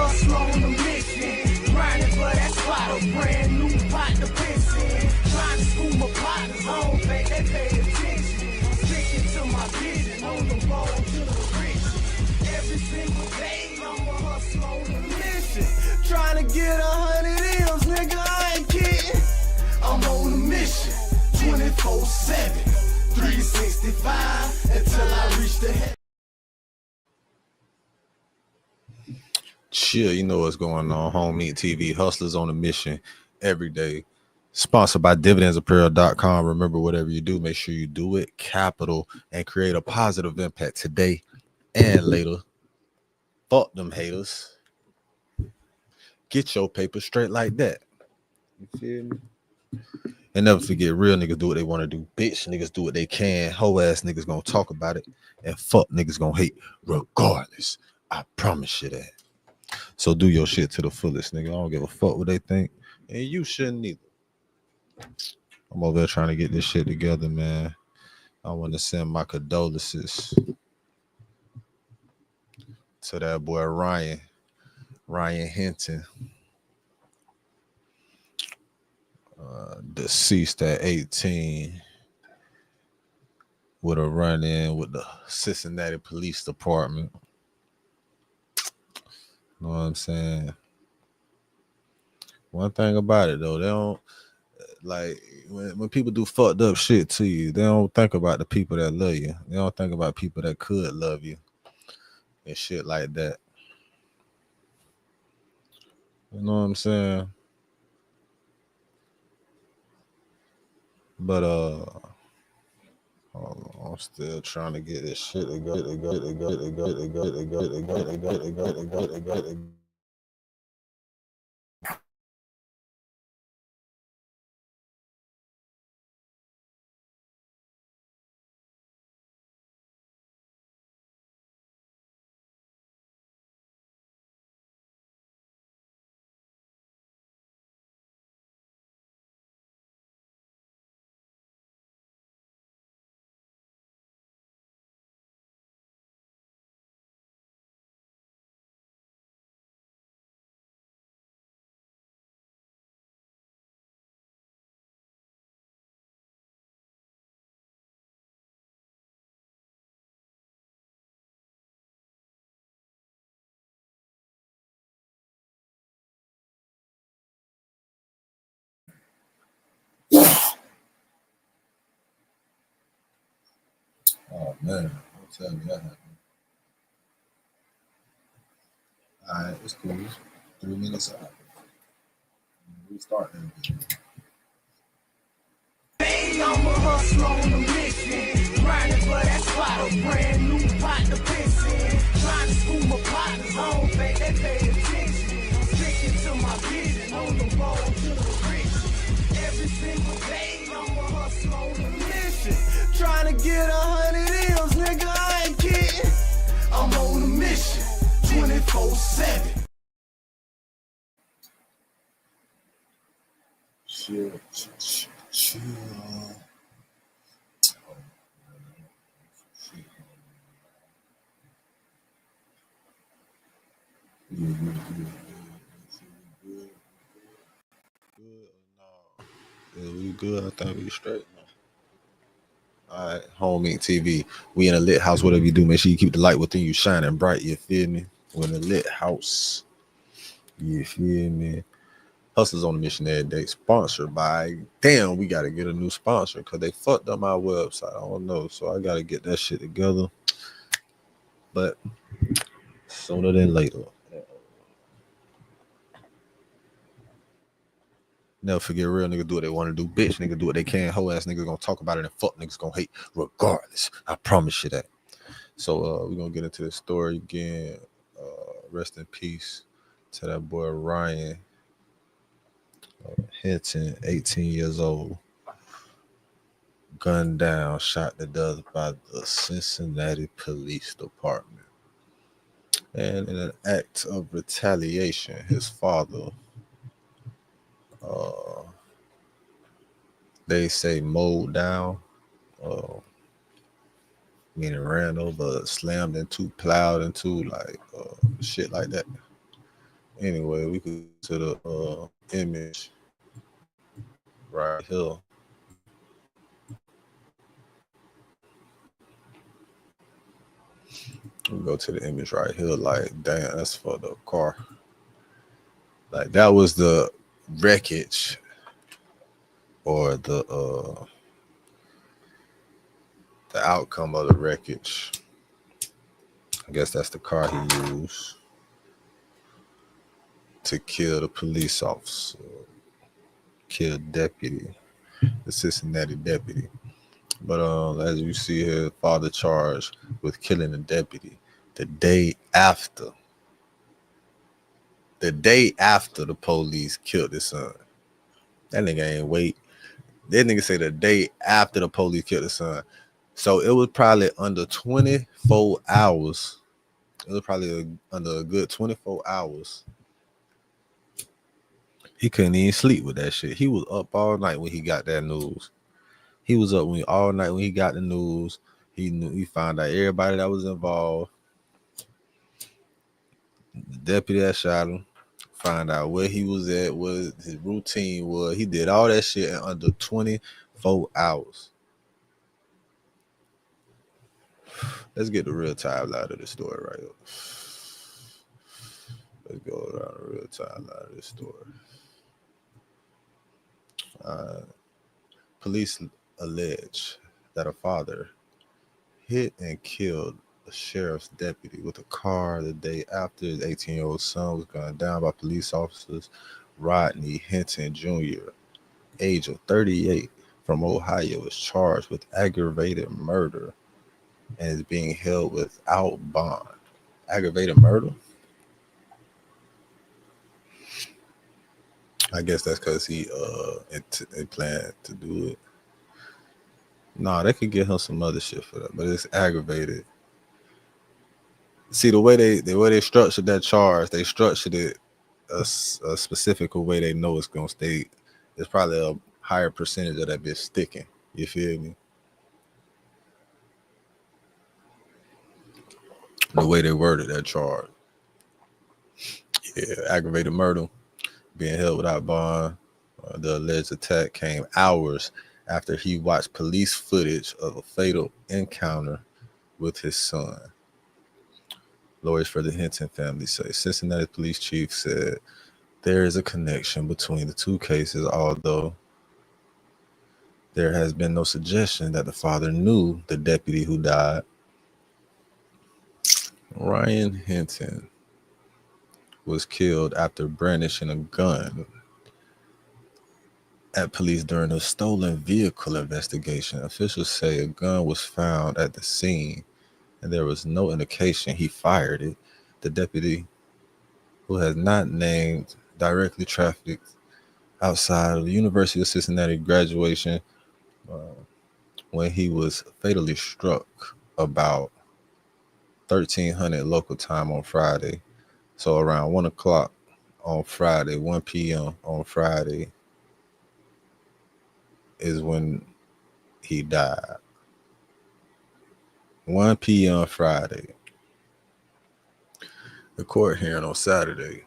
hustle on the mission, grinding for that spot, a brand new pot to piss in. Trying to school my partners, I don't think they pay attention. I'm sticking to my vision, on the road to the riches. Every single day, I'm a hustle on the mission. Trying to get 100 M's, nigga, I ain't kidding. I'm on a mission, 24/7, 365, until I reach the head. Chill, you know what's going on. Homie TV, hustlers on a mission every day. Sponsored by dividendsapparel.com. Remember, whatever you do, make sure you do it capital and create a positive impact today and later. Fuck them haters. Get your paper straight like that. You feel me? And never forget, real niggas do what they want to do. Bitch niggas do what they can. Hoe ass niggas gonna talk about it. And fuck niggas gonna hate regardless. I promise you that. So do your shit to the fullest, nigga. I don't give a fuck what they think. And you shouldn't either. I'm over there trying to get this shit together, man. I want to send my condolences to that boy Ryan Hinton. Deceased at 18 with a run-in with the Cincinnati Police Department. Know what I'm saying? One thing about it though, they don't like when people do fucked up shit to you, they don't think about the people that love you. They don't think about people that could love you and shit like that. You know what I'm saying? But I'm still trying to get this shit to go. Oh man, don't tell me that happened. Alright, it's cool. 3 minutes out. Restart that. I'm a hustle on the mission, grinding for that spot, a brand new pot to piss in. Trying to school my partners, I don't think they pay attention. I'm sticking to my vision, on the road to the riches. Every single day, I'm a hustle on the mission. Trying to get 100 M's, nigga, I ain't kidding. I'm on a mission, 24/7. Chill. We good. I think we straight now. All right, Homie TV. We in a lit house. Whatever you do, make sure you keep the light within you shining bright. You feel me? We're in a lit house. You feel me? Hustlers on a Mission every day. Sponsored by. Damn, we gotta get a new sponsor because they fucked up my website. I don't know, so I gotta get that shit together. But sooner than later. Never forget, real niggas do what they want to do. Bitch nigga do what they can. Hoe ass niggas gonna talk about it and fuck niggas gonna hate regardless. I promise you that. So we're gonna get into the story again. Rest in peace to that boy Ryan Hinton, 18 years old. Gunned down, shot to death by the Cincinnati Police Department. And in an act of retaliation, his father they say mowed down, meaning ran over, slammed into, plowed into, like shit like that. Anyway, we could go to the image right here. We go to the image right here. Like, damn, that's for the car. Like, that was the wreckage or the outcome of the wreckage. I guess that's the car he used to kill the police officer, kill deputy, the Cincinnati deputy. But as you see here, father charged with killing the deputy the day after. The day after the police killed his son. That nigga ain't wait. That nigga say the day after the police killed his son. So it was probably under 24 hours. It was probably under a good 24 hours. He couldn't even sleep with that shit. He was up all night when he got that news. He was up all night when he got the news. He found out everybody that was involved. The deputy that shot him. Find out where he was at, what his routine was. He did all that shit in under 24 hours. Let's get the real timeline of this story right here. Let's go around the real timeline of this story. Police allege that a father hit and killed a sheriff's deputy with a car the day after his 18-year-old son was gunned down by police officers. Rodney Hinton Jr., age of 38, from Ohio, is charged with aggravated murder and is being held without bond. Aggravated murder? I guess that's because he planned to do it. Nah, they could get him some other shit for that, but it's aggravated. See, the way they structured that charge, they structured it a specific way they know it's gonna stay. There's probably a higher percentage of that bitch sticking. You feel me? The way they worded that charge. Yeah, aggravated murder, being held without bond. The alleged attack came hours after he watched police footage of a fatal encounter with his son. Lawyers for the Hinton family say Cincinnati police chief said there is a connection between the two cases, although there has been no suggestion that the father knew the deputy who died. Ryan Hinton was killed after brandishing a gun at police during a stolen vehicle investigation. Officials say a gun was found at the scene and there was no indication he fired it. The deputy, who has not named, directly trafficked outside of the University of Cincinnati graduation when he was fatally struck about 1300 local time on Friday. So around 1 o'clock on Friday, 1 p.m. on Friday is when he died. 1 p.m. Friday. The court hearing on Saturday.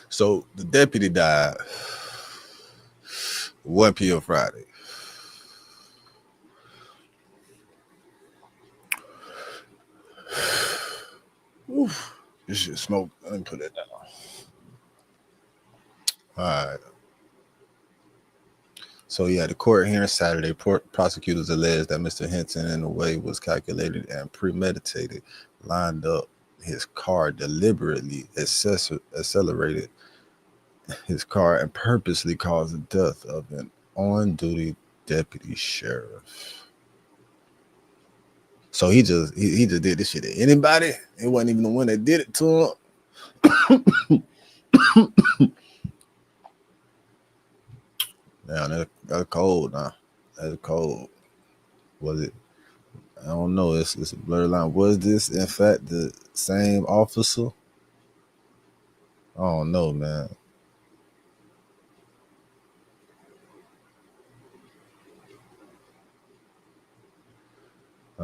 So the deputy died 1 p.m. Friday. Oof, this shit smoke. Let me put it down. All right. So yeah, the court hearing Saturday, prosecutors alleged that Mr. Hinton, in a way, was calculated and premeditated, lined up his car deliberately, accelerated his car, and purposely caused the death of an on-duty deputy sheriff. So he just did this shit to anybody. It wasn't even the one that did it to him. Now that's cold. Now that's cold. Was it? I don't know. It's a blurred line. Was this in fact the same officer? I don't know, man.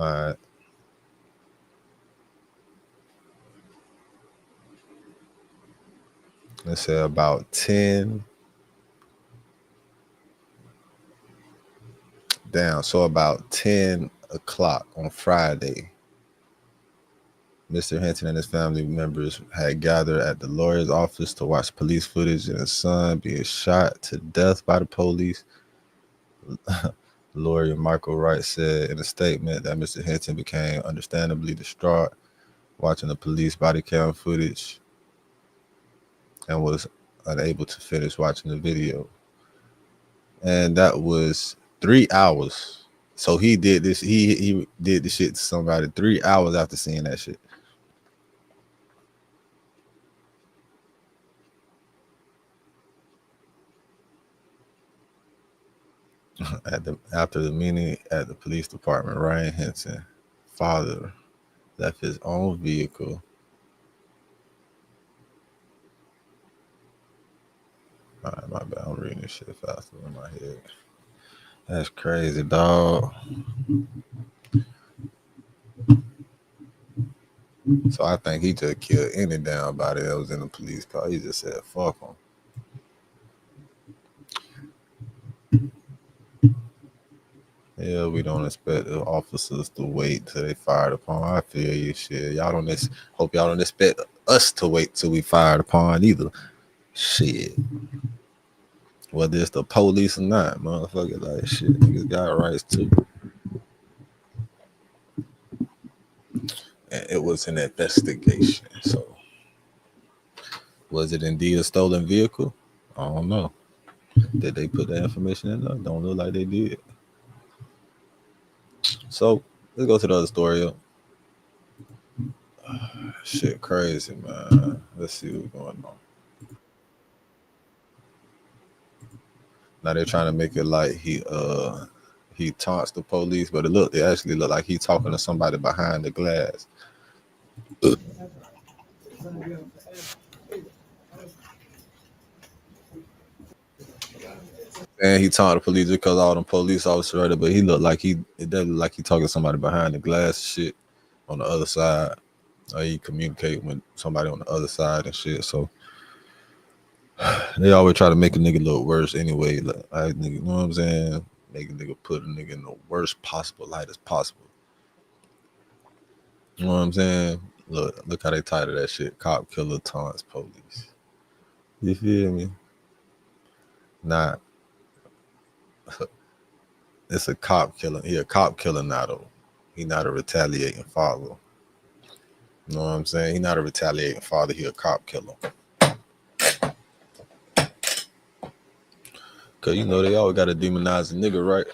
All right. Let's say about 10 down. So about 10 o'clock on Friday, Mr. Hinton and his family members had gathered at the lawyer's office to watch police footage of his son being shot to death by the police. Lawyer Michael Wright said in a statement that Mr. Hinton became understandably distraught watching the police body cam footage and was unable to finish watching the video. And that was 3 hours. So he did this. He did the shit to somebody 3 hours after seeing that shit. After the meeting at the police department, Ryan Hinton, father, left his own vehicle. All right, my bad. I'm reading this shit faster in my head. That's crazy, dog. So I think he just killed any damn body that was in the police car. He just said, fuck him. Yeah, we don't expect the officers to wait till they fired upon. I feel you, shit. Hope y'all don't expect us to wait till we fired upon either. Shit. Whether it's the police or not, motherfucker, like shit, niggas got rights too. And it was an investigation. So was it indeed a stolen vehicle? I don't know. Did they put that information in there? Don't look like they did. So let's go to the other story. Shit crazy, man. Let's see what's going on. Now they're trying to make it like he taunts the police, but it actually looked like he talking to somebody behind the glass. And he taunted the police because all them police officers right there, but it doesn't look like he talking to somebody behind the glass shit on the other side. Or he communicate with somebody on the other side and shit. So they always try to make a nigga look worse anyway. Like, nigga, you know what I'm saying? Make a nigga put a nigga in the worst possible light as possible. You know what I'm saying? Look how they title that shit. Cop killer taunts police. You feel me? Nah. It's a cop killer. He a cop killer now though. He not a retaliating father. You know what I'm saying? He not a retaliating father. He a cop killer. Cause you know they always gotta demonize a nigga, right?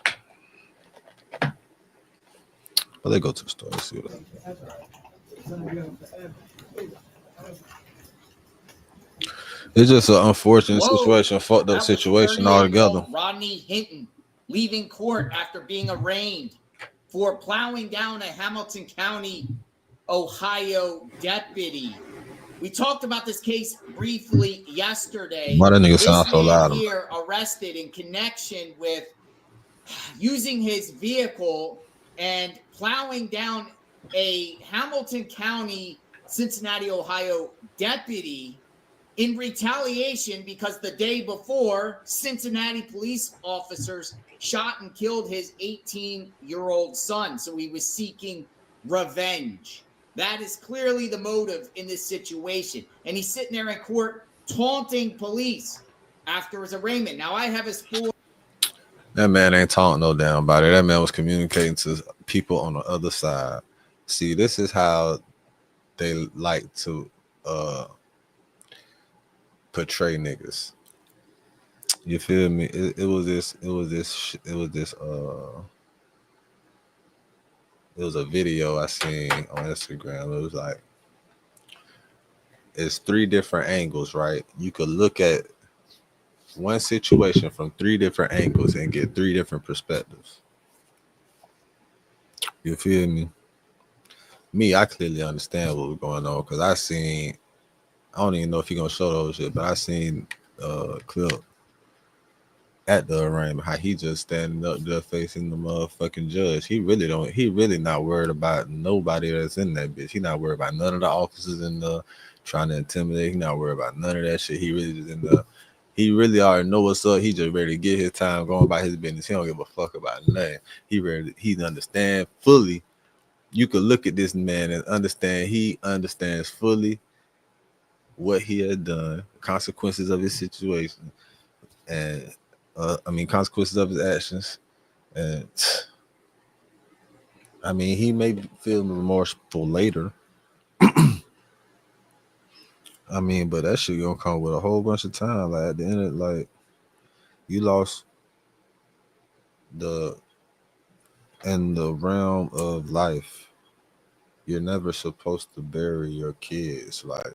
Well, they go to the store. Let's see what it's just an unfortunate situation, fucked up situation altogether. Rodney Hinton leaving court after being arraigned for plowing down a Hamilton County, Ohio deputy. We talked about this case briefly yesterday. Why that nigga sound so loud? Here arrested in connection with using his vehicle and plowing down a Hamilton County, Cincinnati, Ohio deputy in retaliation because the day before, Cincinnati police officers shot and killed his 18-year-old son. So he was seeking revenge. That is clearly the motive in this situation. And he's sitting there in court taunting police after his arraignment. Now, I have his full... That man ain't taunting no damn body. That man was communicating to people on the other side. See, this is how they like to portray niggas. You feel me? It was a video I seen on Instagram. It was like, it's 3 different angles, right? You could look at one situation from 3 different angles and get 3 different perspectives. You feel me? Me, I clearly understand what was going on because I don't even know if you're gonna show those shit, but I seen a clip at the arraignment, how he just standing up there facing the motherfucking judge. He really not worried about nobody that's in that bitch. He not worried about none of the officers in the trying to intimidate. He not worried about none of that shit. He really just in the he really already know what's up. He just ready to get his time going about his business. He don't give a fuck about nothing. He understand fully. You could look at this man and understand he understands fully what he had done, consequences of his situation, and consequences of his actions. And I mean, he may feel remorseful later. I mean, but that shit gonna come with a whole bunch of time. Like at the end of like, you lost in the realm of life. You're never supposed to bury your kids. Like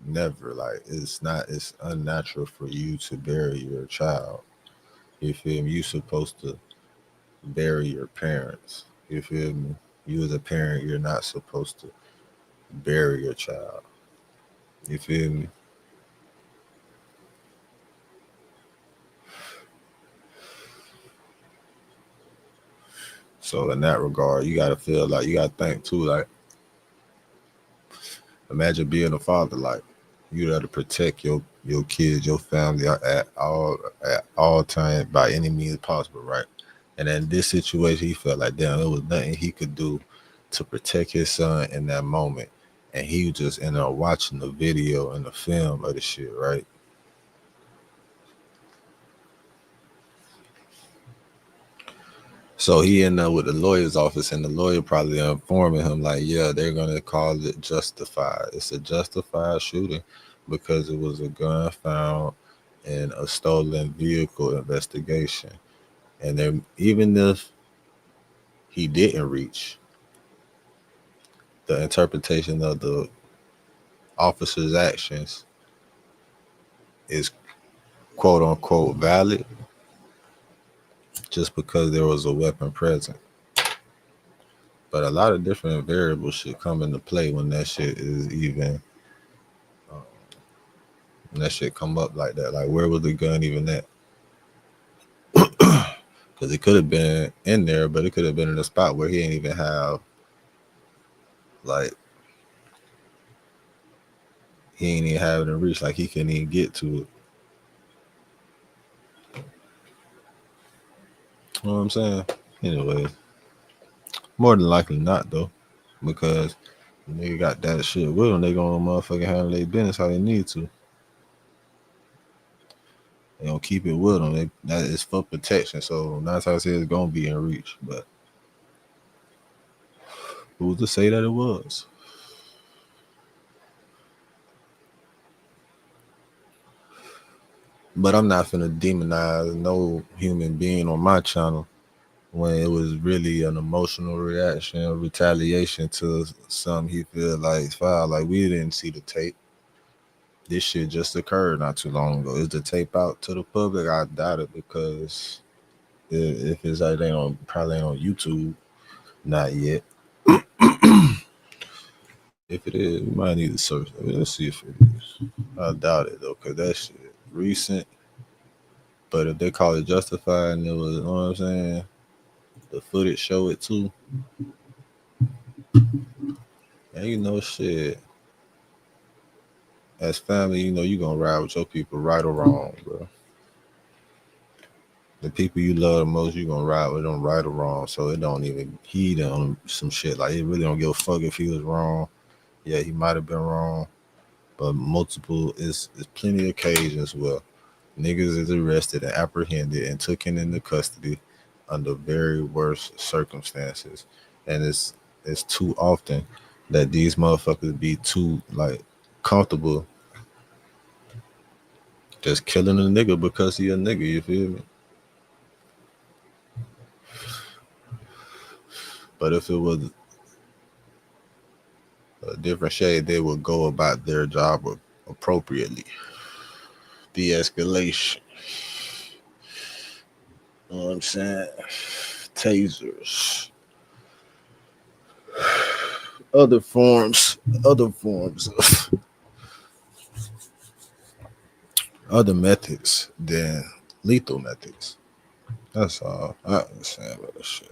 never. Like it's unnatural for you to bury your child. You feel me? You're supposed to bury your parents. You feel me? You as a parent, you're not supposed to bury your child. You feel me? So in that regard, you gotta feel like you gotta think too. Like, imagine being a father. Like, you gotta protect your kids, your family at all times by any means possible, right? And in this situation, he felt like damn, there was nothing he could do to protect his son in that moment, and he was just in there watching the video and the film of the shit, right? So he ended up with the lawyer's office, and the lawyer probably informing him like, yeah, they're gonna call it justified. It's a justified shooting because it was a gun found in a stolen vehicle investigation. And then even if he didn't reach, the interpretation of the officer's actions is quote unquote valid just because there was a weapon present. But a lot of different variables should come into play when that shit is even when that shit come up like that. Like, where was the gun even at? Because it could have been in there, but it could have been in a spot where he ain't even have, like, he ain't even have it in reach. Like, he couldn't even get to it. You know what I'm saying? Anyway, more than likely not, though. Because the nigga got that shit with them. They gonna motherfucking handle their business how they need to. They gonna keep it with them. That is for protection. So 9 times it's gonna be in reach. But who's to say that it was? But I'm not finna demonize no human being on my channel when it was really an emotional reaction or retaliation to something he feel like is foul. Like, we didn't see the tape. This shit just occurred not too long ago. Is the tape out to the public? I doubt it, because if it's like probably ain't on YouTube, not yet. If it is, we might need to search. I mean, let's see if it is. I doubt it though, cause that shit recent. But if they call it justified and it was, you know what I'm saying, the footage show it too. And you know, shit, as family, you know, you gonna ride with your people, right or wrong, bro. The people you love the most, you gonna ride with them, right or wrong. So it don't even heed on some shit. Like, it really don't give a fuck if he was wrong. Yeah, he might have been wrong, but multiple is plenty of occasions where niggas is arrested and apprehended and taken into custody under very worse circumstances. And it's too often that these motherfuckers be too, like, comfortable just killing a nigga because he a nigga, you feel me? But if it was a different shade, they would go about their job appropriately. De-escalation. You know what I'm saying? Tasers. Other forms of other methods than lethal methods. That's all. I understand about this shit.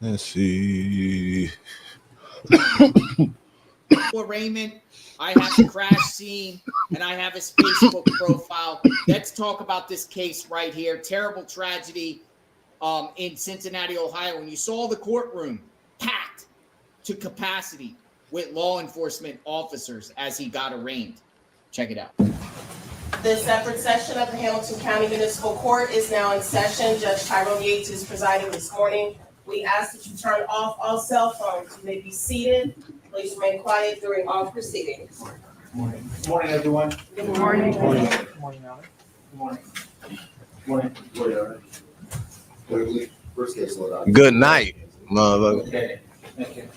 Let's see. Raymond, I have the crash scene and I have his Facebook profile. Let's talk about this case right here. Terrible tragedy in Cincinnati, Ohio. When you saw the courtroom packed to capacity with law enforcement officers as he got arraigned. Check it out. The separate session of the Hamilton County Municipal Court is now in session. Judge Tyrone Yates is presiding this morning. We ask that you turn off all cell phones. You may be seated. Please remain quiet during all proceedings. Good morning. Good morning, everyone. Good morning. Good morning. Good morning, Alan. Good morning. Good morning. Good morning. First case load. Good night, motherfucker. Okay, thank you.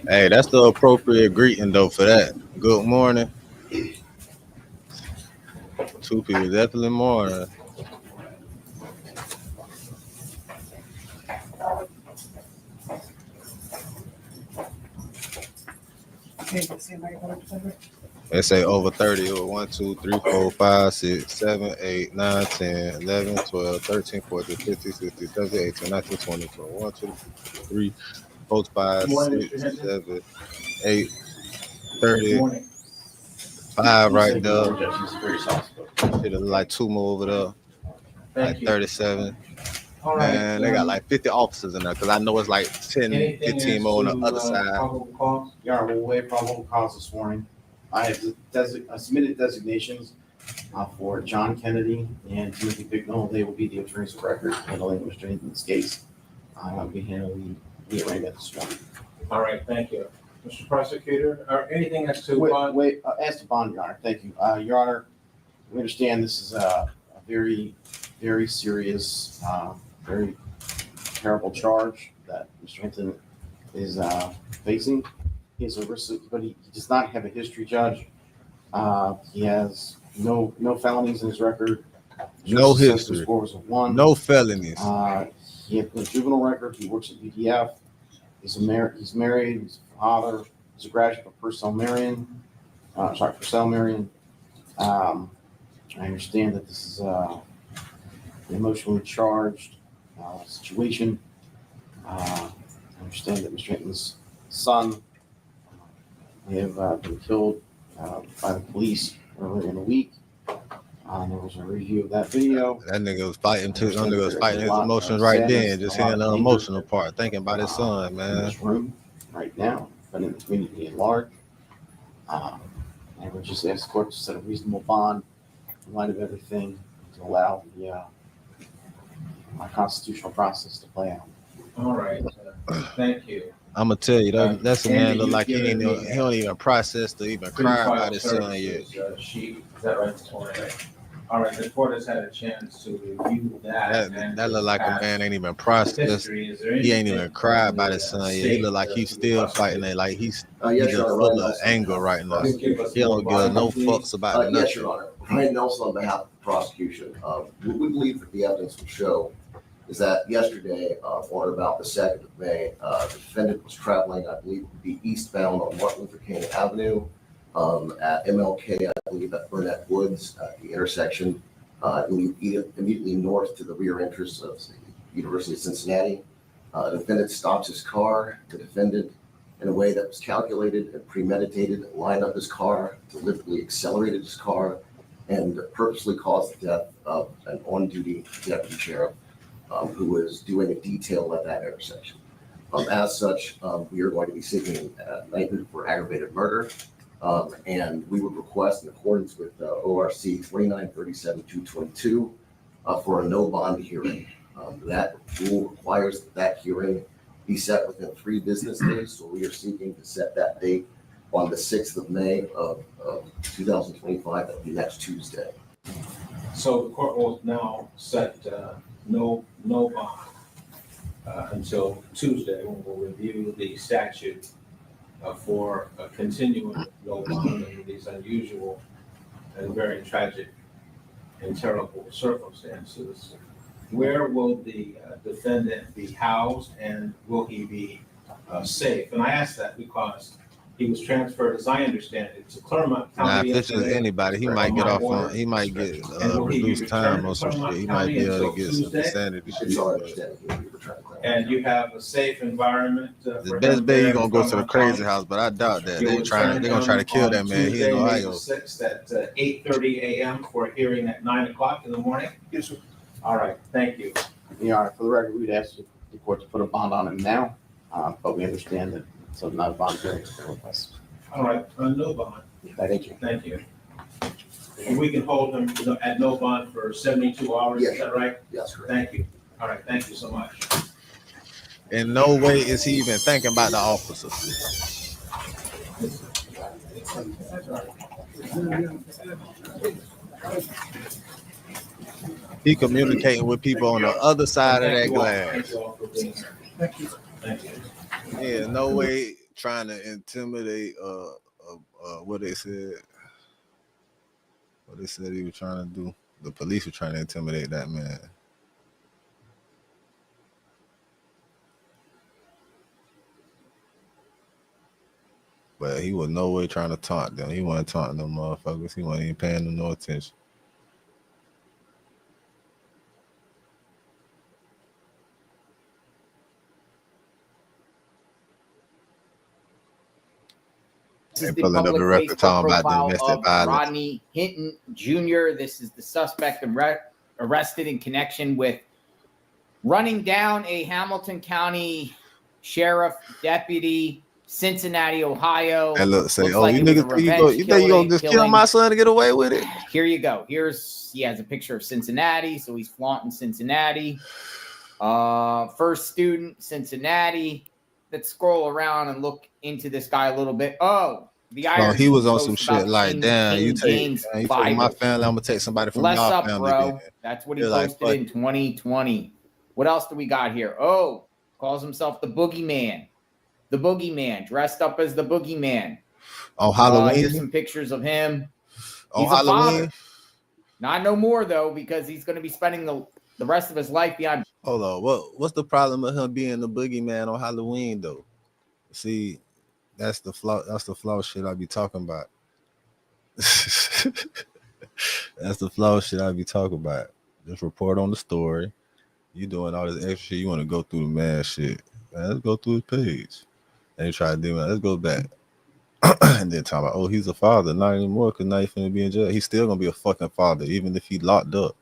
Hey, that's the appropriate greeting though for that. Good morning. Two people definitely morning. They say over 30 or 1, 2, 3, 4, 5, 6, 7, 8, 9, 10, 11, 12, 13, 14, 15, 16, 17, 18, 19, 20, 21, 2, 3, 4, 5, 6, 7, 8, 30. 5 right there. Should have like 2 more over there. Like 37. All right. And they got like 50 officers in there because I know it's like 10, 15 more on the other side. Probable cause? Yeah, we'll waive probable cause this morning. I have submitted designations for John Kennedy and Timothy Bignell. They will be the attorneys of record handling Mr. Hinton's case. I'll be handling the arraignment this morning. All right, thank you. Mr. Prosecutor, or anything as to As to bond, Your Honor, thank you. Your Honor, we understand this is a very, very serious, very terrible charge that Mr. Hinton is facing. He has a risk, but he does not have a history, Judge. He has no felonies in his record. No history. Score was a 1. No felonies. He has a juvenile record. He works at UDF. He's married. He's a father. He's a graduate of Purcell Marion. I understand that this is an emotionally charged situation. I understand that Mr. Hinton's son may have been killed by the police earlier in the week. There was a review of that video. That nigga was fighting too. That nigga was fighting his emotions right then. Just hearing the emotional part, thinking about his son, In man. this room right now, but in the community at large. And we just ask the court to set a reasonable bond in light of everything to allow the constitutional process to play out. all right, thank you. I'm gonna tell you, that's a man Andy, look like he you've given me, don't even process to even cry about his son yet. Sheet, is that right, this morning? All right, the court has had a chance to review that. That look like a man ain't even processed. He ain't even cried about his son yet. He look like he's still fighting it, like he's Yes, just Your Honor, full Ryan of Nelson. anger right now. He He don't give no fucks about Yes, nothing. Your Honor. Ryan Nelson on behalf of the prosecution. What we believe that the evidence will show is that yesterday, on about the 2nd of May, the defendant was traveling, I believe, to be eastbound on Martin Luther King Avenue at MLK, I believe at Burnett Woods, at the intersection, immediately north to the rear entrance of the University of Cincinnati. The defendant stops his car. The defendant, in a way that was calculated and premeditated, lined up his car, deliberately accelerated his car, and purposely caused the death of an on-duty deputy sheriff who was doing a detail at that intersection. As such, we are going to be seeking indictment for aggravated murder, and we would request, in accordance with ORC 2937-222, for a no bond hearing. That rule requires that hearing be set within 3 business days, so we are seeking to set that date on the 6th of May of 2025. That will be next Tuesday. So the court will now set no bond until Tuesday, when we'll review the statute for a continuing no bond under these unusual and very tragic in terrible circumstances. Where will the defendant be housed, and will he be safe? And I ask that because he was transferred, as I understand it, to Clermont Now, County if it's just yesterday. anybody, he on might get my off order. on. He might get And will he be reduced time returned or to some shit. Clermont He might County be able to until get some Tuesday? insanity shit. It's our but understanding he'll be returned to Clermont And County. you have a safe environment The for best him bet there you gonna in go to the Clermont crazy County. house, but I doubt that You'll they're gonna try to return kill him that man. He in on Tuesday, May Ohio. the 6th at 8:30 a.m. for a hearing at 9 o'clock in the morning? Yes, sir. All right, thank you. Your Honor, for the record, we'd ask the court to put a bond on him now, but we understand that it's not a bond hearing request. All right, no bond. Thank you. Thank you. And we can hold him at no bond for 72 hours, is that right? Yes, correct. Thank you. All right, thank you so much. In no way is he even thinking about the officer. He communicating with people on the other side of that Thank you all. glass. Thank you all for being here. Thank you. Thank you. Yeah, no way trying to intimidate what they said. What they said he was trying to do. The police were trying to intimidate that man. But he was no way trying to taunt them. He wasn't taunting them motherfuckers. He wasn't even paying them no attention. This is They the pulling up public the record Facebook talking about profile domestic of violence. Rodney Hinton Jr. This is the suspect arrested in connection with running down a Hamilton County sheriff deputy, Cincinnati, Ohio. And look, say, Looks oh, like you it was niggas, a you revenge think you gonna just kill killing. my son to get away with it? Here you go. He has a picture of Cincinnati, so he's flaunting Cincinnati. First student, Cincinnati. Let's scroll around and look into this guy a little bit. Oh, the irony. Oh, he was on some post about shit like, King damn, you James take my Bible. family, I'm gonna take somebody from Bless y'all up, family. bro. Then. That's what he You're like, posted in 2020. What else do we got here? Oh, calls himself the Boogeyman. The Boogeyman, dressed up as the Boogeyman. On Halloween? Here's some pictures of him. On He's a Halloween? father. Not no more, though, because he's going to be spending the rest of his life behind. Hold on. What's the problem with him being the boogeyman on Halloween, though? See, that's the flaw shit I be talking about. That's the flaw shit I be talking about. Just report on the story. You doing all this extra shit. You want to go through the man shit. Man, let's go through his page. And you try to do it. Let's go back. And then talk about, oh, he's a father. Not anymore, because now he's finna be in jail. He's still gonna be a fucking father, even if he locked up.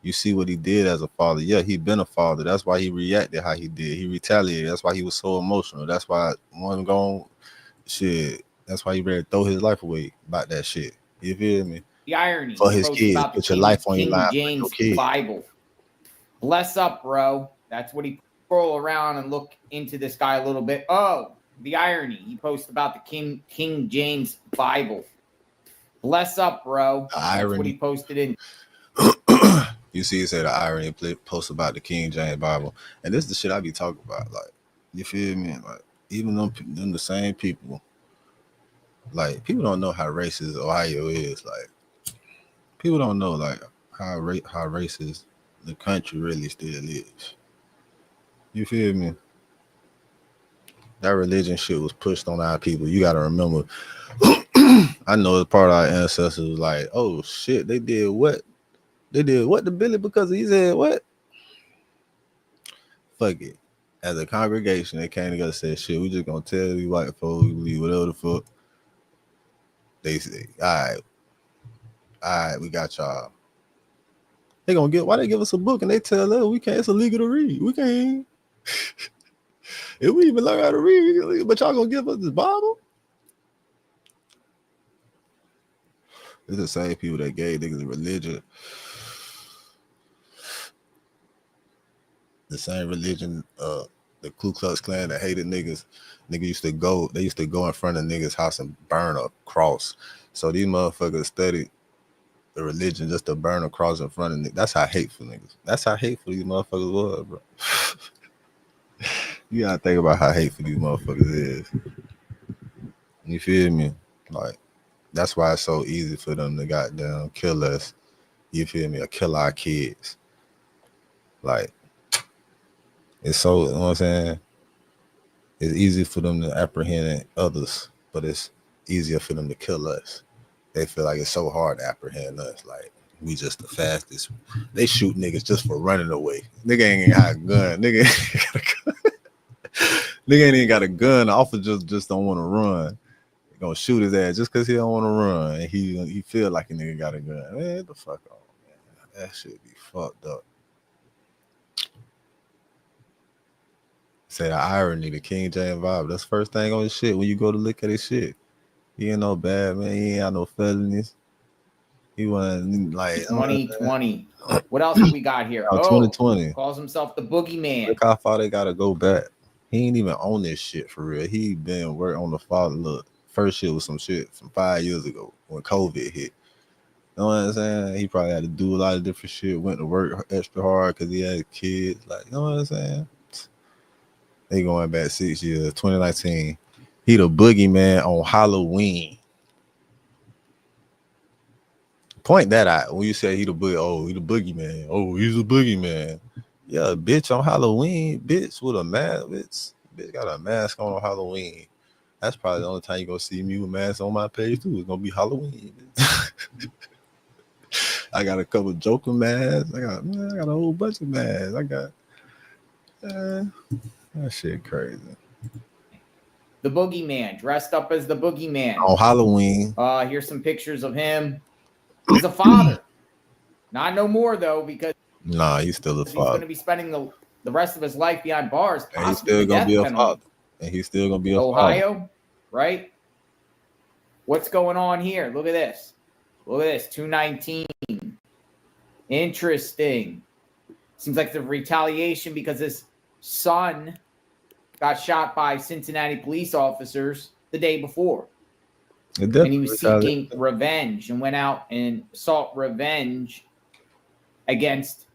You see what he did as a father. Yeah, he been a father. That's why he reacted how he did. He retaliated. That's why he was so emotional. That's why one gone shit. That's why he ready to throw his life away about that shit. You feel me? The irony. For his Post kids. about the Put your life on your King line. James For your kids. Bible. Bless up, bro. That's what he scroll around and look into this guy a little bit. Oh, the irony. He posted about the King James Bible. Bless up, bro. That's what he posted in. You see, he said the irony post about the King James Bible, and this is the shit I be talking about. Like, you feel me? Like, even them the same people. Like, people don't know how racist Ohio is. Like, people don't know like how racist the country really still is. You feel me? That religion shit was pushed on our people. You gotta remember. I know it's part of our ancestors was like, oh shit, they did what? They did what to Billy because he said what? Fuck it. As a congregation, they came together and said, shit, we just gonna tell you white folks, we believe whatever the fuck. They say, all right, we got y'all. They gonna get, why they give us a book and they tell us we can't, it's illegal to read. We can't. If we even learn how to read, but y'all gonna give us this Bible? It's the same people that gave niggas religion. The same religion, the Ku Klux Klan that hated niggas. They used to go in front of niggas' house and burn a cross. So these motherfuckers studied the religion just to burn a cross in front of niggas. That's how hateful niggas. That's how hateful these motherfuckers was, bro. You gotta think about how hateful these motherfuckers is. You feel me? Like, that's why it's so easy for them to goddamn kill us. you feel me, or kill our kids. Like, it's so, you know what I'm saying? It's easy for them to apprehend others, but it's easier for them to kill us. They feel like it's so hard to apprehend us. Like, we just the fastest. They shoot niggas just for running away. Nigga ain't got a gun. Nigga ain't got a gun. Nigga ain't even got a gun. The officer just don't want to run. They gonna shoot his ass just because he don't want to run. And he feel like a nigga got a gun. Man, get the fuck off, man. That shit be fucked up. Say the irony, the King James vibe. That's the first thing on his shit when you go to look at his shit. He ain't no bad man. He ain't got no felonies. He wasn't like 2020. What else have we got here? 2020. Calls himself the boogeyman. Look how far they gotta go back. He ain't even on this shit for real. He been working on the father. Look, first shit was some shit from 5 years ago when COVID hit. You know what I'm saying? He probably had to do a lot of different shit. Went to work extra hard because he had kids. Like, you know what I'm saying? They going back 6 years. 2019. He the boogeyman on Halloween. Point that out when you say he the boogeyman. Oh, he's a boogeyman. Yeah, bitch, on Halloween, bitch, with a mask. Bitch got a mask on Halloween. That's probably the only time you gonna see me with masks on my page too. It's gonna be Halloween. I got a couple Joker masks. I got a whole bunch of masks. I got that shit crazy. The boogeyman, dressed up as the boogeyman. On Halloween. Here's some pictures of him. He's a father. Not no more, though, because he's still a father. He's going to be spending the rest of his life behind bars. And he's still going to be a father. And he's still going to be a Ohio, father. Right? What's going on here? Look at this. Look at this. 219. Interesting. Seems like the retaliation because his son got shot by Cincinnati police officers the day before. And he was seeking revenge and went out and sought revenge against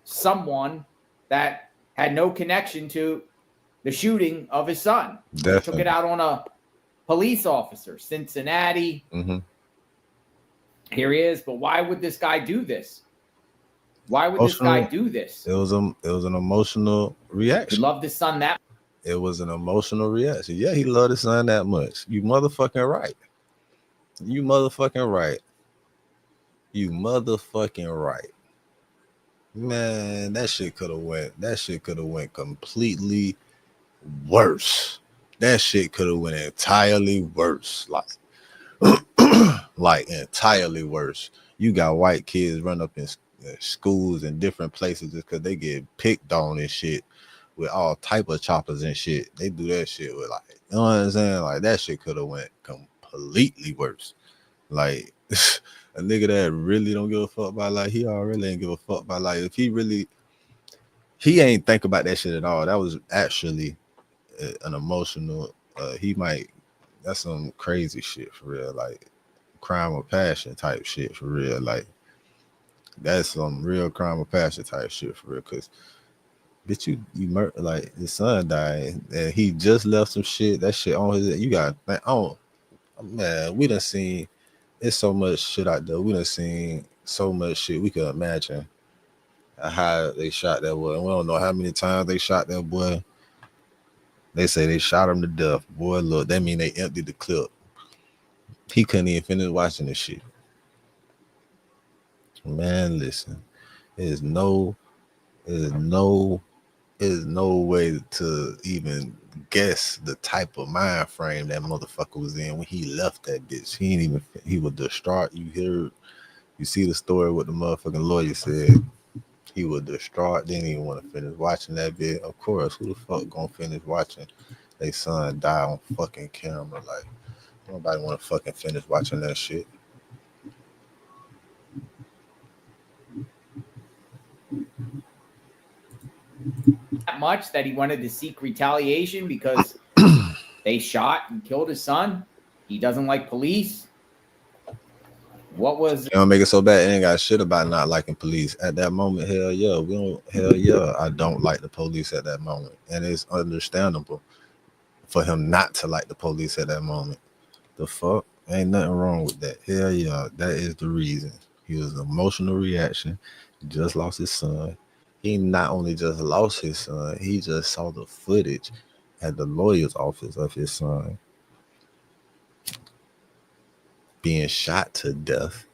someone that had no connection to the shooting of his son. He took it out on a police officer, Cincinnati. Mm-hmm. Here he is. But why would this guy do this? Why would this guy do this? It was an emotional reaction. He loved his son that much. It was an emotional reaction. Yeah, he loved his son that much. You motherfucking right. You motherfucking right. You motherfucking right. Man, that shit could have went completely worse. That shit could have went entirely worse. Like entirely worse. You got white kids run up in schools and different places just because they get picked on and shit with all type of choppers and shit. They do that shit with like, you know what I'm saying? Like that shit could have went completely worse. Like a nigga that really don't give a fuck about life, he already ain't give a fuck about life. If he ain't think about that shit at all. That was actually an emotional, that's some crazy shit for real. Like crime of passion type shit for real. Like that's some real crime of passion type shit for real. Cause bitch, you murder, like his son died and he just left some shit. That shit on his, you got to think, man, we done seen, it's so much shit out there. We done seen so much shit we could imagine how they shot that boy. And we don't know how many times they shot that boy. They say they shot him to death. Boy, look, that mean they emptied the clip. He couldn't even finish watching this shit. Man, listen, there's no way to even guess the type of mind frame that motherfucker was in when he left that bitch. He was distraught. You see the story what the motherfucking lawyer said. He was distraught, didn't even want to finish watching that bit. Of course, who the fuck gonna finish watching their son die on fucking camera? Like, nobody want to fucking finish watching that shit. That much that he wanted to seek retaliation because they shot and killed his son. He doesn't like police. What was it? Don't make it so bad. It ain't got shit about not liking police at that moment. Hell yeah, I don't like the police at that moment, and it's understandable for him not to like the police at that moment. The fuck, ain't nothing wrong with that. Hell yeah, that is the reason. He was an emotional reaction. He just lost his son. He not only just lost his son, he just saw the footage at the lawyer's office of his son being shot to death.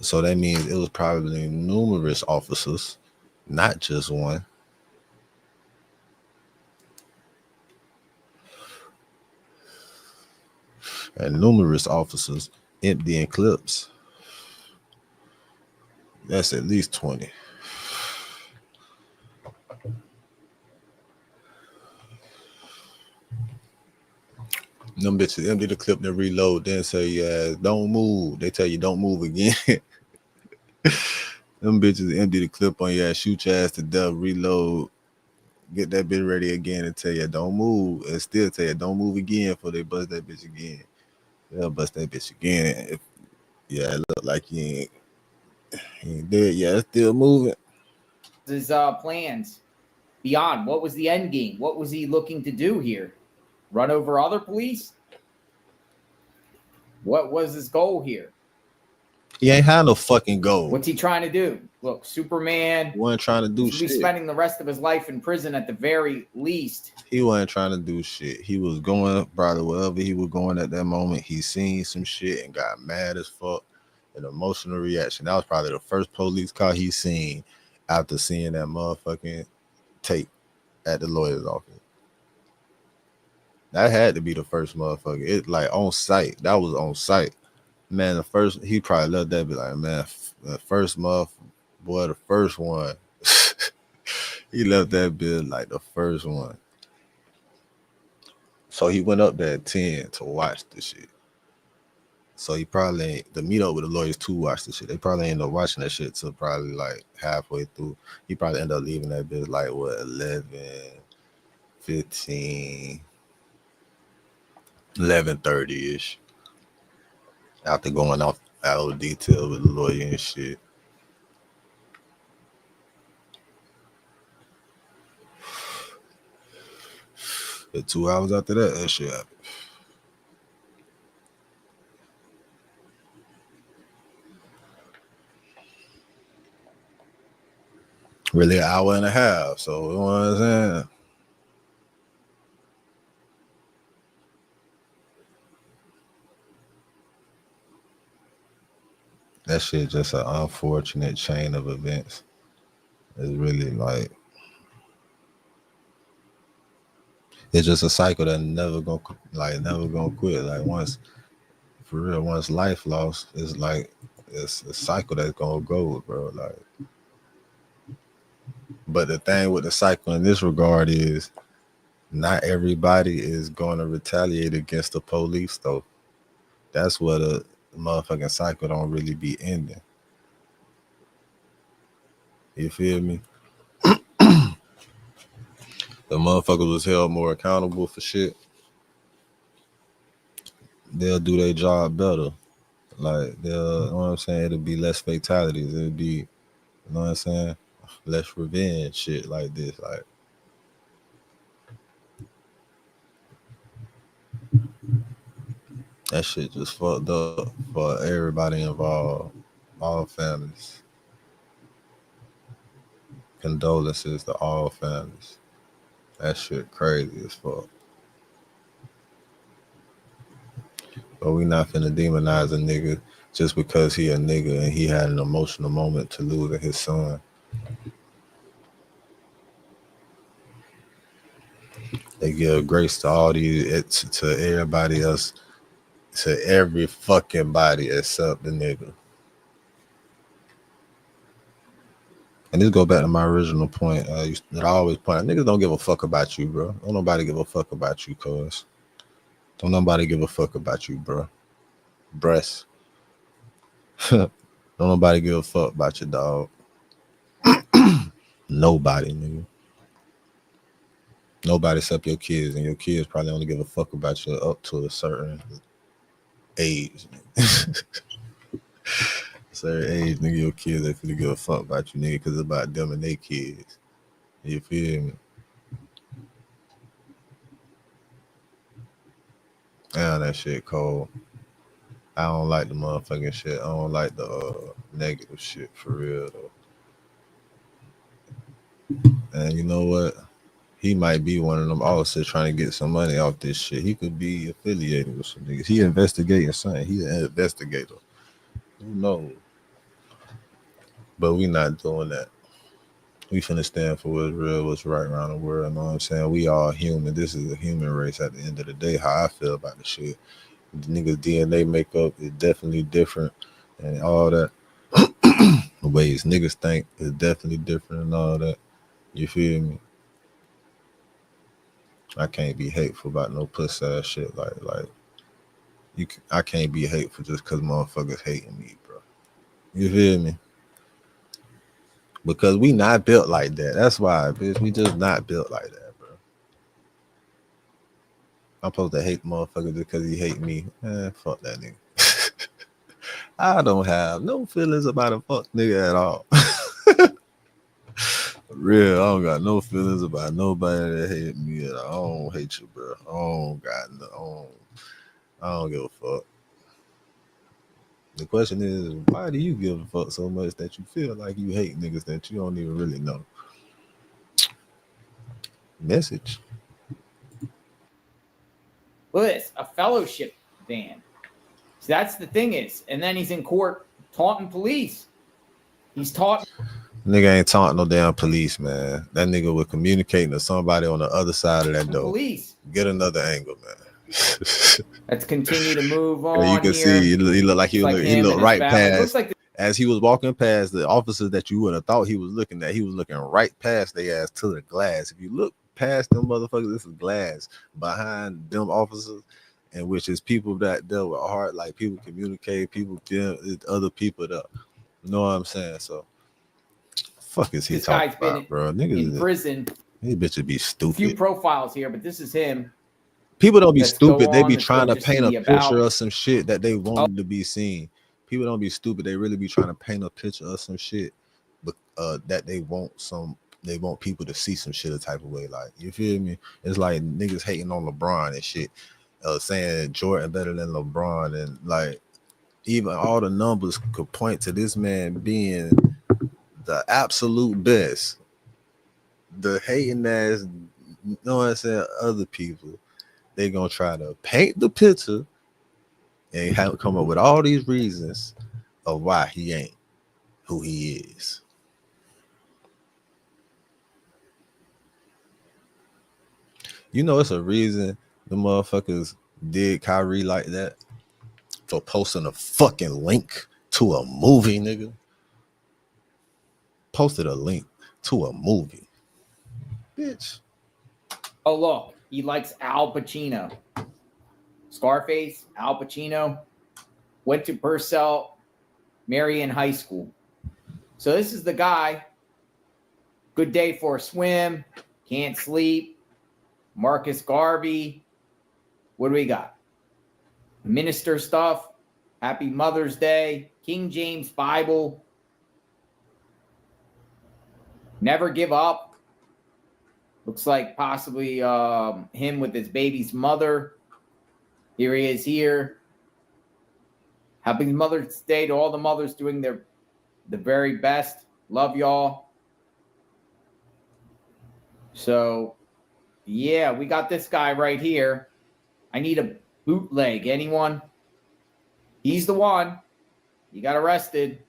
So that means it was probably numerous officers, not just one. And numerous officers emptying clips. That's at least 20. Them bitches empty the clip, then reload, then say, yeah, don't move. They tell you don't move again. Them bitches empty the clip on your ass, shoot your ass to death, reload, get that bitch ready again and tell you don't move, and still tell you don't move again before they bust that bitch again. They'll bust that bitch again. If, yeah, it look like you ain't dead. Yeah, it's still moving. His plans beyond, what was the end game? What was he looking to do here? Run over other police? What was his goal here? He ain't had no fucking goal. What's he trying to do? Look, Superman He wasn't trying to do will be shit. spending the rest of his life in prison at the very least. He wasn't trying to do shit. He was going, probably wherever he was going at that moment, he seen some shit and got mad as fuck. An emotional reaction. That was probably the first police car he seen after seeing that motherfucking tape at the lawyer's office. That had to be the first motherfucker. It like on site. That was on site. Man, the first, he probably loved that. Be like, man, the first motherfucker, boy, the first one. He left that bit like the first one. So he went up there at 10 to watch the shit. So he probably ain't, the meet up with the lawyers to watch the shit. They probably ain't up watching that shit till probably like halfway through. He probably ended up leaving that bit like what, 11, 15, 11:30-ish. After going off out of detail with the lawyer and shit. But 2 hours after that shit happened. Really an hour and a half. So you know what I'm saying? That shit just an unfortunate chain of events. It's really like, it's just a cycle that never gonna quit. Like once, for real, once life lost, it's like it's a cycle that's gonna go, bro. Like, but the thing with the cycle in this regard is not everybody is gonna retaliate against the police though. That's what a motherfucking cycle don't really be ending. You feel me? The motherfuckers was held more accountable for shit. They'll do their job better. Like they'll, you know what I'm saying? It'll be less fatalities. It'll be, you know what I'm saying? Less revenge shit like this. Like, that shit just fucked up for everybody involved, all families. Condolences to all families. That shit crazy as fuck. But we not finna demonize a nigga just because he a nigga and he had an emotional moment to losing his son. They give grace to all these, to everybody else, to every fucking body except the nigga. And this go back to my original point that I always point out. Niggas don't give a fuck about you, bro. Don't nobody give a fuck about you, cuz. Don't nobody give a fuck about you, bro. Breast. Don't nobody give a fuck about your dog. Nobody, nigga. Nobody except your kids, and your kids probably only give a fuck about you up to a certain age. Certain age, nigga, your kids, they finna give a fuck about you, nigga, because it's about them and their kids. You feel me? Damn, that shit cold. I don't like the motherfucking shit. I don't like the negative shit for real though. And you know what? He might be one of them officers trying to get some money off this shit. He could be affiliated with some niggas. He investigating something. He an investigator. Who knows? But we not doing that. We finna stand for what's real, what's right around the world. You know what I'm saying? We all human. This is a human race at the end of the day. How I feel about the shit. The niggas' DNA makeup is definitely different and all that. The ways niggas think is definitely different and all that. You feel me? I can't be hateful about no pussy ass shit. Like I can't be hateful just because motherfuckers hating me, bro. You feel me? Because we not built like that. That's why, bitch. We just not built like that, bro. I'm supposed to hate motherfuckers because he hate me. Fuck that nigga. I don't have no feelings about a fuck nigga at all. Real, I don't got no feelings about nobody that hate me at all. I don't hate you, bro. I don't give a fuck. The question is, why do you give a fuck so much that you feel like you hate niggas that you don't even really know? Message. Look at this, a fellowship ban. So that's the thing is, and then he's in court taunting police. He's taunting. Nigga ain't taunting no damn police, man. That nigga was communicating to somebody on the other side of that door. Police. Get another angle, man. Let's continue to move on. And you can here. see he looked like he looked right past. Like as he was walking past the officers that you would have thought he was looking at, he was looking right past their ass to the glass. If you look past them motherfuckers, this is glass behind them officers, and which is people that deal with heart, like people communicate, people deal with other people that, you know what I'm saying? So fuck is he talking about, bro? Niggas in prison. These bitches be stupid. Few profiles here, but this is him. People don't be stupid. They be trying to paint a picture of some shit that they want to be seen. People don't be stupid. They really be trying to paint a picture of some shit, but that they want people to see some shit a type of way. Like, you feel me? It's like niggas hating on LeBron and shit, saying Jordan better than LeBron, and like even all the numbers could point to this man being the absolute best. The hating ass, you know what I'm saying, other people, they gonna try to paint the picture and come up with all these reasons of why he ain't who he is. You know, it's a reason the motherfuckers did Kyrie like that, for posting a fucking link to a movie, nigga. Posted a link to a movie. Bitch. Oh, look, he likes Al Pacino. Scarface, Al Pacino, went to Purcell Marion High School. So this is the guy. Good day for a swim. Can't sleep. Marcus Garvey. What do we got? Minister stuff. Happy Mother's Day. King James Bible. Never give up. Looks like possibly him with his baby's mother. Here he is here. Happy Mother's Day to all the mothers doing the very best. Love y'all. So, yeah, we got this guy right here. I need a bootleg. Anyone? He's the one. He got arrested.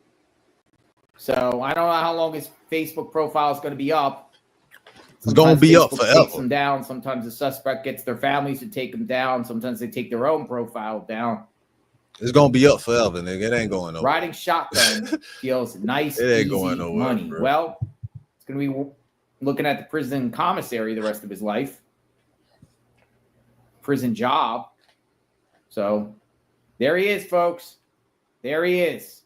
So, I don't know how long his Facebook profile is going to be up. It's going to be up forever. Takes them down. Sometimes the suspect gets their families to take them down. Sometimes they take their own profile down. It's going to be up forever, nigga. It ain't going nowhere. Riding shotgun feels nice, it ain't easy going nowhere, money. Bro. Well, it's going to be looking at the prison commissary the rest of his life. Prison job. So there he is, folks. There he is.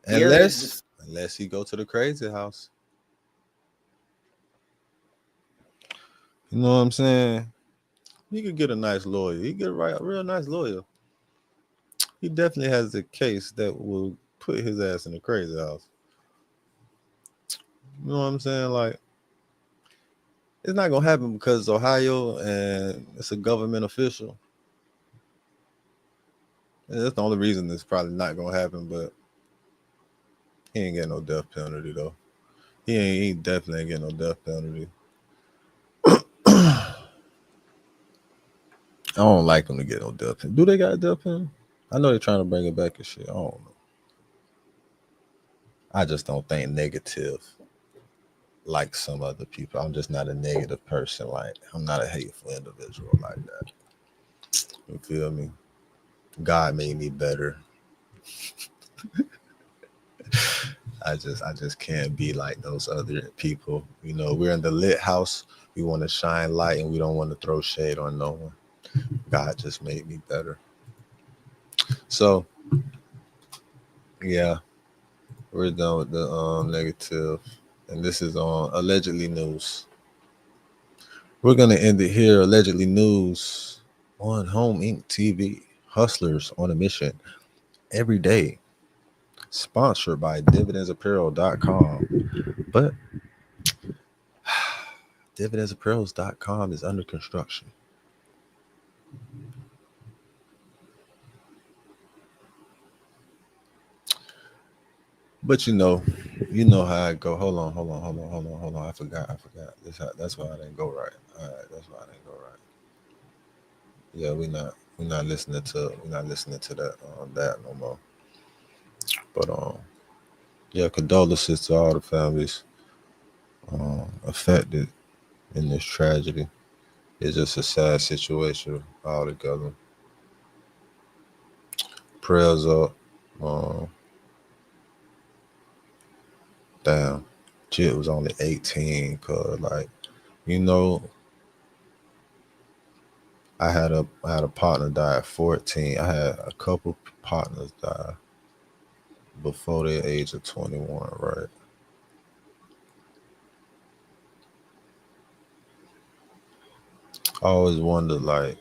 Unless he go to the crazy house. You know what I'm saying? He could get a nice lawyer. He get a real nice lawyer. He definitely has a case that will put his ass in the crazy house. You know what I'm saying? Like, it's not gonna happen because it's Ohio and it's a government official. That's the only reason it's probably not gonna happen, but he ain't getting no death penalty though. He definitely ain't getting no death penalty. I don't like him to get no death penalty. Do they got a death penalty? I know they're trying to bring it back and shit. I don't know. I just don't think negative like some other people. I'm just not a negative person. Like, I'm not a hateful individual like that. You feel me? God made me better. I just can't be like those other people. You know, we're in the lit house. We want to shine light and we don't want to throw shade on no one. God just made me better. So, yeah, we're done with the negative. And this is on Allegedly News. We're going to end it here. Allegedly News on Home Inc. TV. Hustlers on a mission every day. Sponsored by dividendsapparel.com. But dividendsapparel.com is under construction. But you know how I go. Hold on. I forgot. That's why I didn't go right. All right, that's why I didn't go right. Yeah, we're not listening to that no more. But yeah, condolences to all the families affected in this tragedy. It's just a sad situation altogether. Prayers up. Damn, Jit was only 18, cause like, you know, I had a partner die at 14. I had a couple partners die before the age of 21, right? I always wondered, like,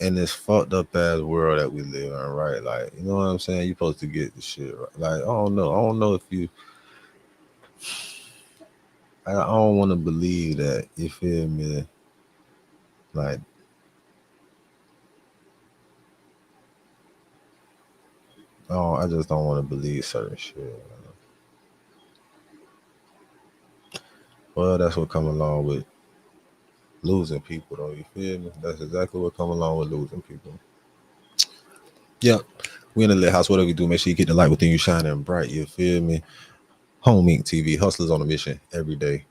in this fucked up ass world that we live in, right? Like, you know what I'm saying? You're supposed to get the shit right. Like, I don't know if you. I don't want to believe that. You feel me? Like, I just don't want to believe certain shit. Well, that's what come along with losing people, though. You feel me? That's exactly what come along with losing people. Yeah, we in the lit house. Whatever you do, make sure you get the light within you shining bright. You feel me? Home Inc. TV, hustlers on a mission every day.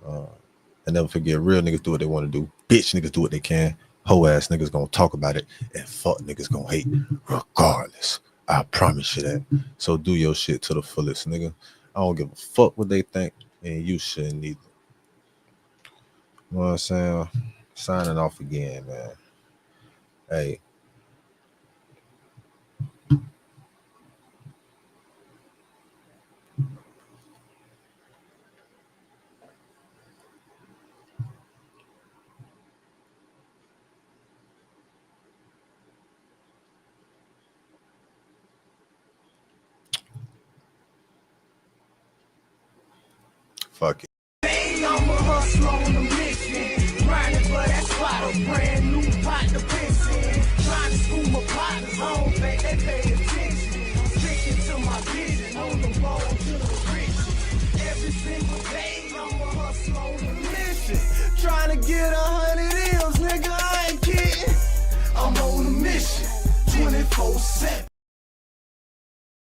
And never forget, real niggas do what they want to do. Bitch niggas do what they can. Hoe ass niggas gonna talk about it, and fuck niggas gonna hate regardless. I promise you that. So do your shit to the fullest, nigga. I don't give a fuck what they think, and you shouldn't either. You know what I'm saying? Signing off again, man. Hey. Fuck it. Hey, I'm a hustler on a mission. Grinding for that spot, a brand new pot to piss in. Trying to school my partners home, they pay attention. Sticking to my vision, on the road to the rich. Every single day, I'm a hustler on a mission. Trying to get 100 M's, nigga, I ain't kidding. I'm on a mission, 24/7.